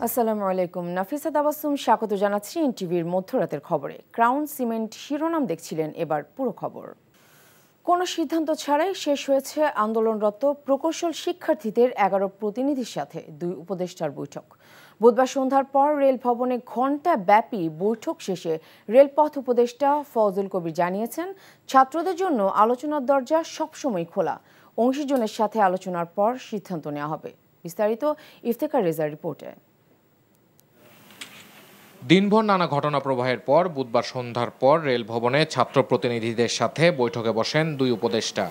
আসসালামু আলাইকুম। নাফিসা তাবাসসুম স্বাগত জানাচ্ছি এনটিভির মধ্যরাতের খবরে। ক্রাউন সিমেন্ট শিরোনাম দেখছিলেন, এবার পুরো খবর। কোনো সিদ্ধান্ত ছাড়াই শেষ হয়েছে আন্দোলনরত প্রকৌশল শিক্ষার্থীদের 11 প্রতিনিধির সাথে 2 উপদেষ্টার বৈঠক। বুধবার সন্ধ্যার পর রেল ভবনে ঘণ্টাব্যাপী বৈঠক শেষে রেলপথ উপদেষ্টা ফজলুল কবির জানিয়েছেন, ছাত্রদের জন্য আলোচনার দরজা সবসময় খোলা। অংশীজনের সাথে আলোচনার পর সিদ্ধান্ত নেওয়া হবে। বিস্তারিত ইফতেখার রেজার রিপোর্টে। দিনভর নানা ঘটনা প্রবাহের পর বুধবার সন্ধ্যার পর রেল ভবনে ছাত্র প্রতিনিধিদের সাথে বৈঠকে বসেন 2 উপদেষ্টা।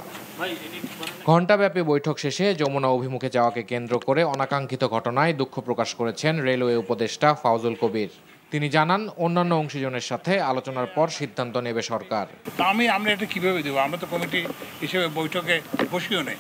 ঘণ্টাব্যাপী বৈঠক শেষে যমুনা অভিমুখে যাওয়াকে কেন্দ্র করে অনাকাঙ্ক্ষিত ঘটনায় দুঃখ প্রকাশ করেছেন রেলওয়ে উপদেষ্টা ফজলুল কবির। তিনি জানান, অন্যান্য অংশীজনের সাথে আলোচনার পর সিদ্ধান্ত নেবে সরকার। আমরা এটা কিভাবে দেবো? আমরা তো কমিটি হিসেবে বৈঠকে বসিও নেই।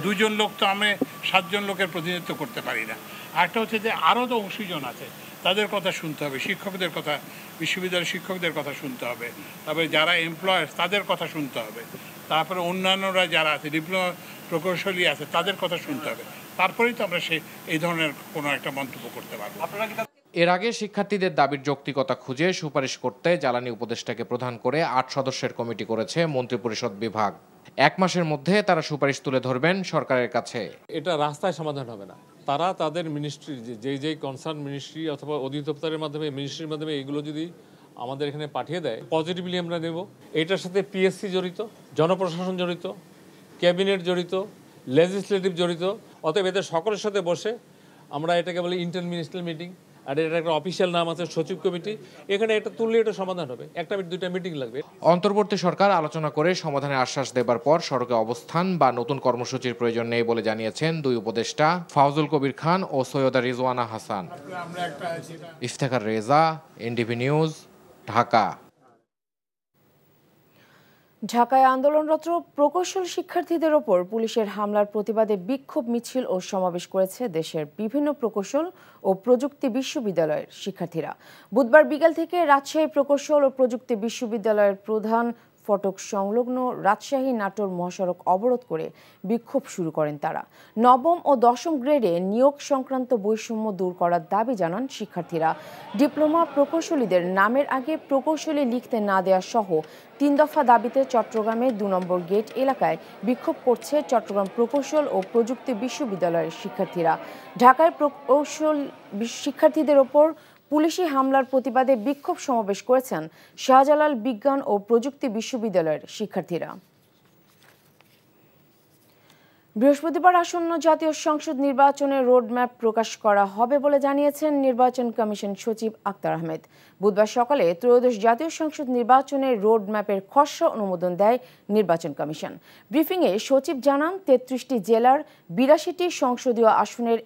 2 জন লোক তো আমি 7 জন লোকের প্রতিনিধিত্ব করতে পারি না। আরেকটা হচ্ছে যে আরও তো অংশীজন আছে, তাদের কথা শুনতে হবে, শিক্ষকদের কথা, বিশ্ববিদ্যালয়ের শিক্ষকদের কথা শুনতে হবে, তারপরে যারা এমপ্লয়ার্স তাদের কথা শুনতে হবে, তারপরে অন্যান্যরা যারা আছে ডিপ্লোমা প্রকৌশলী আছে তাদের কথা শুনতে হবে। তারপরেই তো আমরা এই ধরনের কোনো একটা মন্তব্য করতে পারবো। এর আগে শিক্ষার্থীদের দাবির যৌক্তিকতা খুঁজে সুপারিশ করতে জ্বালানি উপদেষ্টাকে প্রধান করে 8 সদস্যের কমিটি করেছে মন্ত্রিপরিষদ বিভাগ। 1 মাসের মধ্যে তারা সুপারিশ তুলে ধরবেন সরকারের কাছে। এটা রাস্তায় সমাধান হবে না। তারা তাদের মিনিস্ট্রি যেই কনসার্ন মিনিস্ট্রি অথবা অধিদপ্তরের মাধ্যমে মিনিস্ট্রির মাধ্যমে এগুলো যদি আমাদের এখানে পাঠিয়ে দেয়, পজিটিভলি আমরা নেব। এটার সাথে পিএসসি জড়িত, জনপ্রশাসন জড়িত, ক্যাবিনেট জড়িত, লেজিসলেটিভ জড়িত। অতএব এদের সকলের সাথে বসে আমরা এটাকে বলি ইন্টার মিনিস্ট্রিয়াল মিটিং, আর এটা একটা অফিসিয়াল নাম আছে সচিব কমিটি। এখানে এটা তুললে এটা সমাধান হবে। 1-2টা মিটিং লাগবে। অন্তর্বর্তী সরকার আলোচনা করে সমাধানের আশ্বাস দেবার পর সড়কে অবস্থান বা নতুন কর্মসূচির প্রয়োজন নেই বলে জানিয়েছেন 2 উপদেষ্টা ফজলুল কবির খান ও সৈয়দা রিজওয়ানা হাসান। Iftekhar Reza, NTV news, Dhaka. ঢাকায় আন্দোলনরত প্রকৌশল শিক্ষার্থীদের ওপর পুলিশের হামলার প্রতিবাদে বিক্ষোভ মিছিল ও সমাবেশ করেছে দেশের বিভিন্ন প্রকৌশল ও প্রযুক্তি বিশ্ববিদ্যালয়ের শিক্ষার্থীরা। বুধবার বিকেল থেকে রাজশাহী প্রকৌশল ও প্রযুক্তি বিশ্ববিদ্যালয়ের প্রধান ফটক সংলগ্ন রাজশাহী নাটোর মহাসড়ক অবরোধ করে বিক্ষোভ শুরু করেন তারা। 9ম ও 10ম গ্রেডে নিয়োগ সংক্রান্ত বৈষম্য দূর করার দাবি জানান শিক্ষার্থীরা। ডিপ্লোমা প্রকৌশলীদের নামের আগে প্রকৌশলী লিখতে না দেওয়া সহ 3 দফা দাবিতে চট্টগ্রামে 2 নম্বর গেট এলাকায় বিক্ষোভ করছে চট্টগ্রাম প্রকৌশল ও প্রযুক্তি বিশ্ববিদ্যালয়ের শিক্ষার্থীরা। ঢাকায় প্রকৌশল শিক্ষার্থীদের ওপর পুলিশি হামলার প্রতিবাদে বিক্ষোভ সমাবেশ করেছেন শাহজালাল বিজ্ঞান ও প্রযুক্তি বিশ্ববিদ্যালয়ের শিক্ষার্থীরা। বৃহস্পতিবার আসন্ন জাতীয় সংসদ নির্বাচনের রোডম্যাপ প্রকাশ করা হবে বলে জানিয়েছেন নির্বাচন কমিশন সচিব আক্তার আহমেদ। বুধবার সকালে ত্রয়োদশ জাতীয় সংসদ নির্বাচনের রোডম্যাপের খসড়া অনুমোদন দেয় নির্বাচন কমিশন। ব্রিফিংয়ে সচিব জানান, 33টি জেলার 82টি সংসদীয় আসনের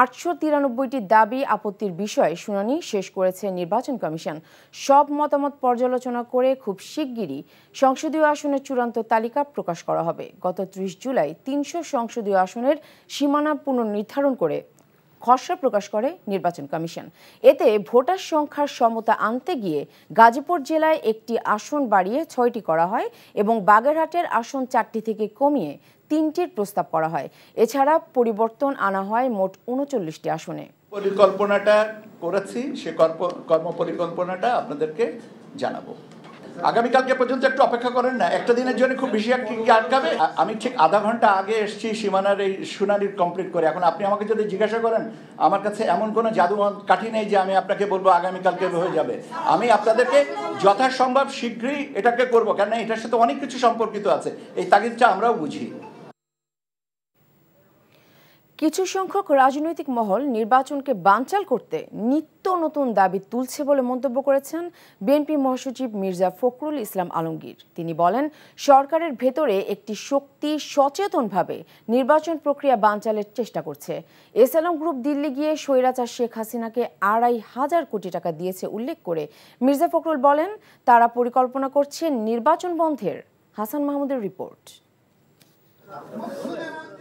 1893টি দাবি আপত্তির বিষয়ে শুনানি শেষ করেছে নির্বাচন কমিশন। সব মতামত পর্যালোচনা করে খুব শিগগিরই সংসদীয় আসনের চূড়ান্ত তালিকা প্রকাশ করা হবে। গত 30 জুলাই 300 সংসদীয় আসনের সীমানা পুনর্নির্ধারণ করে খসড়া প্রকাশ করে নির্বাচন কমিশন। এতে ভোটার সংখ্যার সমতা আনতে গিয়ে গাজীপুর জেলায় একটি আসন বাড়িয়ে 6টি করা হয় এবং বাগেরহাটের আসন 4টি থেকে কমিয়ে 3টির প্রস্তাব করা হয়। এছাড়া পরিবর্তন আনা হয় মোট 39টি আসনে। পরিকল্পনাটা করেছি, সে কর্ম পরিকল্পনাটা আপনাদেরকে জানাবো। আগামীকালকে পর্যন্ত একটু অপেক্ষা করেন না, একটা দিনের জন্য খুব বেশি আটকাবে। আমি ঠিক আধা ঘন্টা আগে এসেছি সীমানার এই শুনানি কমপ্লিট করে। এখন আপনি আমাকে যদি জিজ্ঞাসা করেন, আমার কাছে এমন কোনো জাদু কাঠি নেই যে আমি আপনাকে বলবো আগামীকালকে হয়ে যাবে। আমি আপনাদেরকে যথাসম্ভব শীঘ্রই এটাকে করবো, কেননা এটার সাথে অনেক কিছু সম্পর্কিত আছে। এই তাগিদটা আমরাও বুঝি। কিছু সংখ্যক রাজনৈতিক মহল নির্বাচনকে বানচাল করতে নিত্য নতুন দাবি তুলছে বলে মন্তব্য করেছেন বিএনপি মহাসচিব মির্জা ফখরুল ইসলাম আলমগীর। তিনি বলেন, সরকারের ভেতরে একটি শক্তি সচেতনভাবে নির্বাচন প্রক্রিয়া বানচালের চেষ্টা করছে। এসএলএম গ্রুপ দিল্লি গিয়ে স্বৈরাচার শেখ হাসিনাকে 2,500 কোটি টাকা দিয়েছে উল্লেখ করে মির্জা ফখরুল বলেন, তারা পরিকল্পনা করছে নির্বাচন বন্ধের। হাসান মাহমুদের রিপোর্ট।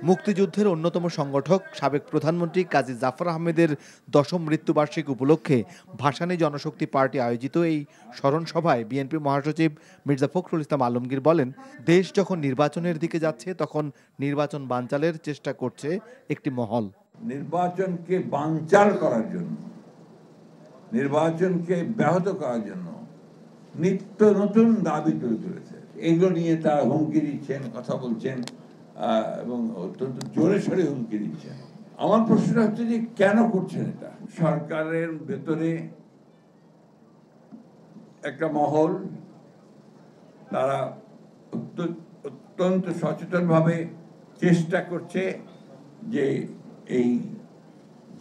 মুক্তিযুদ্ধের অন্যতম সংগঠক সাবেক প্রধানমন্ত্রী কাজী জাফর আহমেদের 10ম মৃত্যুবার্ষিকী উপলক্ষে ভাসানী জনশক্তি পার্টি আয়োজিত এই স্মরণ সভায় বিএনপি মহাসচিব মির্জা ফখরুল ইসলাম আলমগীর বলেন, দেশ যখন নির্বাচনের দিকে যাচ্ছে তখন নির্বাচন বানচালের চেষ্টা করছে একটি মহল। নির্বাচনকে বানচাল করার জন্য, নির্বাচনকে ব্যাহত করার জন্য নিত্য নতুন দাবি তুলে ধরেছে। এগুলো নিয়ে তারা হুমকি দিচ্ছেন, কথা বলছেন এবং অত্যন্ত জোরে সোরে হুমকি দিচ্ছেন। আমার প্রশ্নটা হচ্ছে যে কেন করছেন এটা? সরকারের ভেতরে একটা মহল, তারা অত্যন্ত সচেতনভাবে চেষ্টা করছে যে এই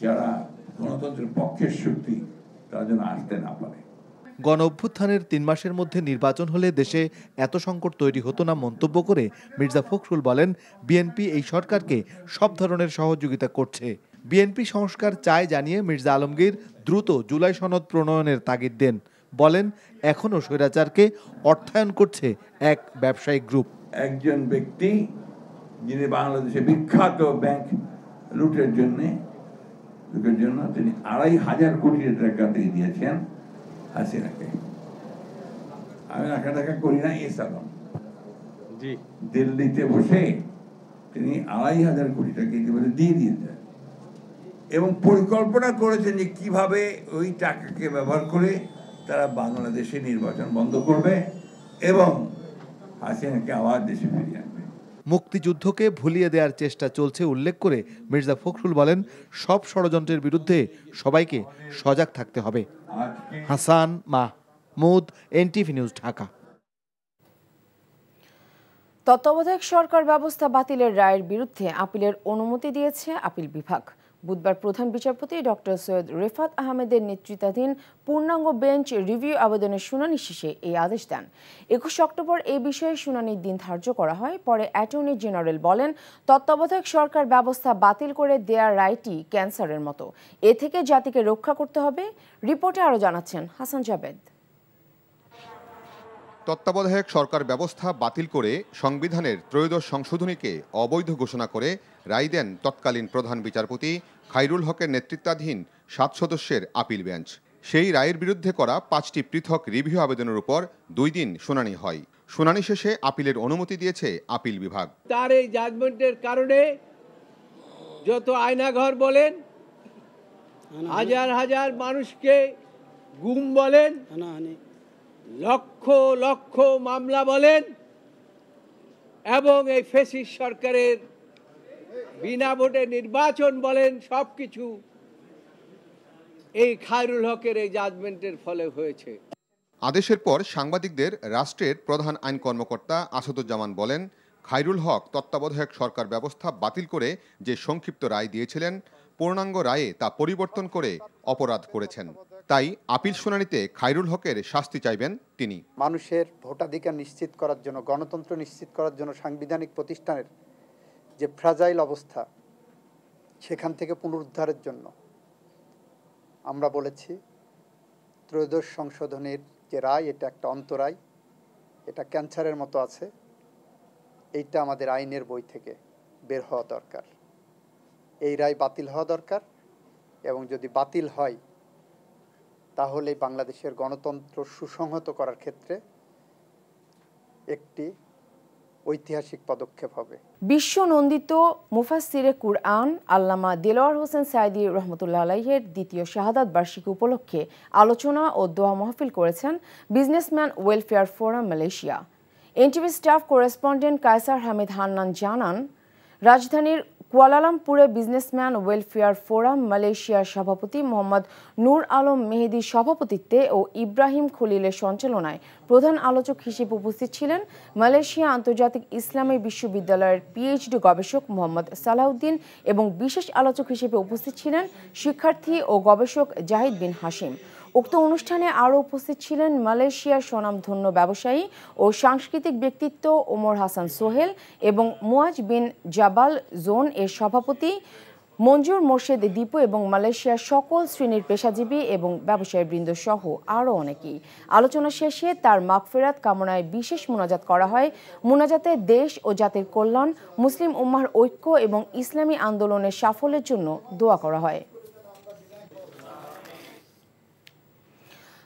যারা গণতন্ত্রের পক্ষের শক্তি তারা যেন আসতে না পারে। গণ অভ্যুত্থানের 3 মাসের মধ্যে নির্বাচন হলে দেশে এত সংকট তৈরি হতো না মন্তব্য করে মির্জা ফখরুল বলেন, বিএনপি এই সরকারকে সব ধরনের সহযোগিতা করছে। বিএনপি সংস্কার চায় জানিয়ে মির্জা আলমগীর দ্রুত জুলাই সনদ প্রণয়নের তাগিদ দেন। বলেন, এখনও স্বৈরাচারকে অর্থায়ন করছে এক ব্যবসায়িক গ্রুপ। একজন ব্যক্তি যিনি বাংলাদেশে বিখ্যাত ব্যাংক লুটের জন্য তিনি 2,500 কোটি টাকা দিয়ে দিয়েছেন হাসিনাকে। আমি টাকা করি না, এসালাম দিল্লিতে বসে তিনি 2,500 কোটি টাকা দিয়ে দিয়েছেন এবং পরিকল্পনা করেছেন যে কিভাবে ওই টাকাকে ব্যবহার করে তারা বাংলাদেশে নির্বাচন বন্ধ করবে এবং হাসিনাকে আবার দেশে ফিরিয়ে আনবে। মুক্তিযুদ্ধকে ভুলিয়ে দেওয়ার চেষ্টা চলছে উল্লেখ করে মির্জা ফখরুল বলেন, সব ষড়যন্ত্রের বিরুদ্ধে সবাইকে সজাগ থাকতে হবে। Hasan Mahmud, NTV news, Dhaka. তত্ত্বাবধায়ক সরকার ব্যবস্থা বাতিলের রায়ের বিরুদ্ধে আপিলের অনুমতি দিয়েছে আপিল বিভাগ। বুধবার প্রধান বিচারপতি ডক্টর সৈয়দ রেফাত আহমেদের নেতৃত্বাধীন পূর্ণাঙ্গ বেঞ্চ রিভিউ আবেদনের শুনানি শেষে এই আদেশ দেন। 21 অক্টোবর এই বিষয়ে শুনানির দিন ধার্য করা হয়। পরে অ্যাটর্নি জেনারেল বলেন, তত্ত্বাবধায়ক সরকার ব্যবস্থা বাতিল করে দেওয়ার রায়টি ক্যান্সারের মতো, এ থেকে জাতিকে রক্ষা করতে হবে। রিপোর্টে আরও জানাচ্ছেন হাসান জাবেদ। তত্ত্বাবধায়ক সরকার ব্যবস্থা বাতিল করে সংবিধানের 13 সংশোধনীকে অবৈধ ঘোষণা করে রায় দেন তৎকালীন প্রধান বিচারপতি খায়রুল হকের নেতৃত্বাধীন 7 সদস্যের আপিল বেঞ্চ। সেই রায়ের বিরুদ্ধে করা 5টি পৃথক রিভিউ আবেদনের উপর 2 দিন শুনানি হয়। শুনানি শেষে আপিলের অনুমতি দিয়েছে আপিল বিভাগ। তার এই জাজমেন্টের কারণে যত আয়নাঘর বলেন, হাজার হাজার মানুষকে গুম বলেন, লক্ষ লক্ষ মামলা বলেন এবং এই ফ্যাসিস্ট সরকারের বিনা ভোটে নির্বাচন বলেন, সবকিছু এই খায়রুল হকের এই জাজমেন্টের ফলে হয়েছে। আদেশের পর সাংবাদিকদের রাষ্ট্রের প্রধান আইন কর্মকর্তা আসাদুজ্জামান বলেন, খায়রুল হক তত্ত্বাবধায়ক সরকার ব্যবস্থা বাতিল করে যে সংক্ষিপ্ত রায় দিয়েছিলেন, পূর্ণাঙ্গ রায়ে তা পরিবর্তন করে অপরাধ করেছেন। তাই আপিল শুনানিতে খায়রুল হকের শাস্তি চাইবেন তিনি। মানুষের ভোটাধিকার নিশ্চিত করার জন্য, গণতন্ত্র নিশ্চিত করার জন্য সাংবিধানিক প্রতিষ্ঠানের যে ফ্রাজাইল অবস্থা, সেখান থেকে পুনরুদ্ধারের জন্য আমরা বলেছি 13 সংশোধনীর যে রায়, এটা একটা অন্তরায়, এটা ক্যান্সারের মতো আছে, এইটা আমাদের আইনের বই থেকে বের হওয়া দরকার। এই রায় বাতিল হওয়া দরকার এবং যদি বাতিল হয় তাহলে বাংলাদেশের গণতন্ত্র সুসংহত করার ক্ষেত্রে একটি ঐতিহাসিক পদক্ষেপ হবে। বিশ্ব নন্দিত মুফাসসিরে কুরআন আল্লামা দেলোয়ার হোসেন সাঈদী রহমতুল্লাহ আলাইহের দ্বিতীয় শাহাদাত বার্ষিকী উপলক্ষে আলোচনা ও দোয়া মাহফিল করেছেন businessman welfare forum Malaysia. NTV staff correspondent Kaiser Hamid Hannan জানান, রাজধানীর কুয়ালালামপুরে বিজনেসম্যান ওয়েলফেয়ার ফোরাম মালয়েশিয়ার সভাপতি মোহাম্মদ নূর আলম মেহেদির সভাপতিত্বে ও ইব্রাহিম খলিলের সঞ্চালনায় প্রধান আলোচক হিসেবে উপস্থিত ছিলেন মালয়েশিয়া আন্তর্জাতিক ইসলামী বিশ্ববিদ্যালয়ের পিএইচডি গবেষক মোহাম্মদ সালাউদ্দিন এবং বিশেষ আলোচক হিসেবে উপস্থিত ছিলেন শিক্ষার্থী ও গবেষক জাহিদ বিন হাশিম। উক্ত অনুষ্ঠানে আরও উপস্থিত ছিলেন মালয়েশিয়ার স্বনামধন্য ব্যবসায়ী ও সাংস্কৃতিক ব্যক্তিত্ব ওমর হাসান সোহেল এবং মুয়াজ বিন জাবাল জোন এর সভাপতি মঞ্জুর মোর্শেদ দীপু এবং মালয়েশিয়ার সকল শ্রেণীর পেশাজীবী এবং ব্যবসায়ীবৃন্দ সহ আরও অনেকেই। আলোচনা শেষে তার মাগফিরাত কামনায় বিশেষ মোনাজাত করা হয়। মোনাজাতে দেশ ও জাতির কল্যাণ, মুসলিম উম্মাহর ঐক্য এবং ইসলামী আন্দোলনের সাফল্যের জন্য দোয়া করা হয়।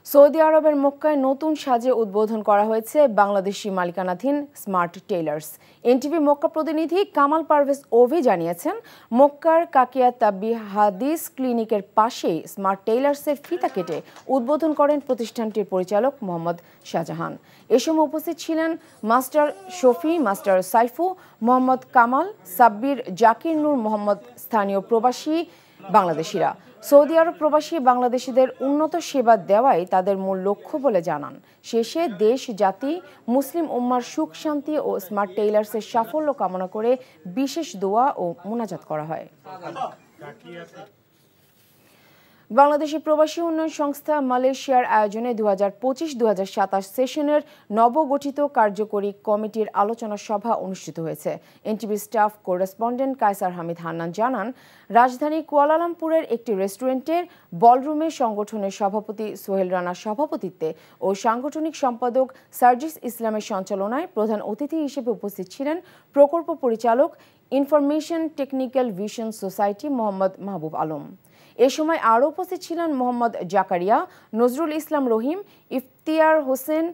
সৌদি আরবের মক্কায় নতুন সাজে উদ্বোধন করা হয়েছে বাংলাদেশি মালিকানাধীন স্মার্ট টেইলার্স। এনটিভি মক্কা প্রতিনিধি কামাল পারভেজ ওভি জানিয়েছেন, মক্কার কাকিয়া তাব্বি হাদিস ক্লিনিকের পাশেই স্মার্ট টেইলার্সের ফিতা কেটে উদ্বোধন করেন প্রতিষ্ঠানটির পরিচালক মোহাম্মদ শাহজাহান। এ সময় উপস্থিত ছিলেন মাস্টার শফি, মাস্টার সাইফু, মোহাম্মদ কামাল, সাব্বির, জাকির নূর মোহাম্মদ, স্থানীয় প্রবাসী বাংলাদেশিরা। সৌদি আরব প্রবাসী বাংলাদেশিদের উন্নত সেবা দেওয়াই তাদের মূল লক্ষ্য বলে জানান। শেষে দেশ, জাতি, মুসলিম উম্মার সুখ শান্তি ও স্মার্ট টেইলার্সের সাফল্য কামনা করে বিশেষ দোয়া ও মোনাজাত করা হয়। বাংলাদেশের প্রবাসী উন্নয়ন সংস্থা মালয়েশিয়ার আয়োজনে 2025-2027 সেশনের নবগঠিত কার্যকরী কমিটির আলোচনা সভা অনুষ্ঠিত হয়েছে। NTV staff correspondent Kaiser Hamid Hannan জানান, রাজধানী কুয়ালালামপুরের একটি রেস্টুরেন্টের বলরুমে সংগঠনের সভাপতি সোহেল রানার সভাপতিত্বে ও সাংগঠনিক সম্পাদক সার্জিস ইসলামের সঞ্চালনায় প্রধান অতিথি হিসেবে উপস্থিত ছিলেন প্রকল্প পরিচালক, information technical vision society Mohammad Mahbub Alam. এ সময় আরও উপস্থিত ছিলেন মোহাম্মদ জাকারিয়া, নজরুল ইসলাম রহিম, ইফতিয়ার হোসেন,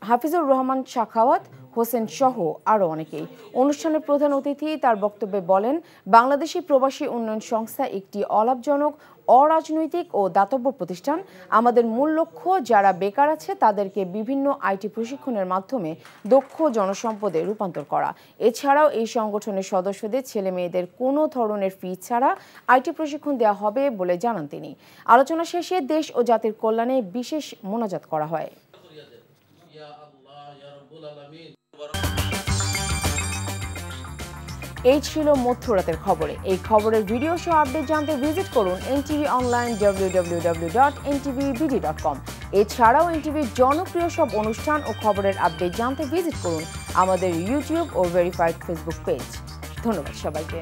হাফিজুর রহমান শাখাওয়াত হোসেন সহ আরও অনেকেই। অনুষ্ঠানের প্রধান অতিথি তার বক্তব্যে বলেন, বাংলাদেশি প্রবাসী উন্নয়ন সংস্থা একটি অলাভজনক, অরাজনৈতিক ও দাতব্য প্রতিষ্ঠান। আমাদের মূল লক্ষ্য যারা বেকার আছে তাদেরকে বিভিন্ন আইটি প্রশিক্ষণের মাধ্যমে দক্ষ জনসম্পদে রূপান্তর করা। এছাড়াও এই সংগঠনের সদস্যদের ছেলে মেয়েদের কোনো ধরনের ফি ছাড়া আইটি প্রশিক্ষণ দেওয়া হবে বলে জানান তিনি। আলোচনা শেষে দেশ ও জাতির কল্যাণে বিশেষ মোনাজাত করা হয়। এই ছিল মধ্যরাতের খবরে। এই খবরের ভিডিও সহ আপডেট জানতে ভিজিট করুন এনটিভি অনলাইন www.ntvbd.com। এছাড়াও এনটিভির জনপ্রিয় সব অনুষ্ঠান ও খবরের আপডেট জানতে ভিজিট করুন আমাদের ইউটিউব ও ভেরিফাইড ফেসবুক পেজ। ধন্যবাদ সবাইকে।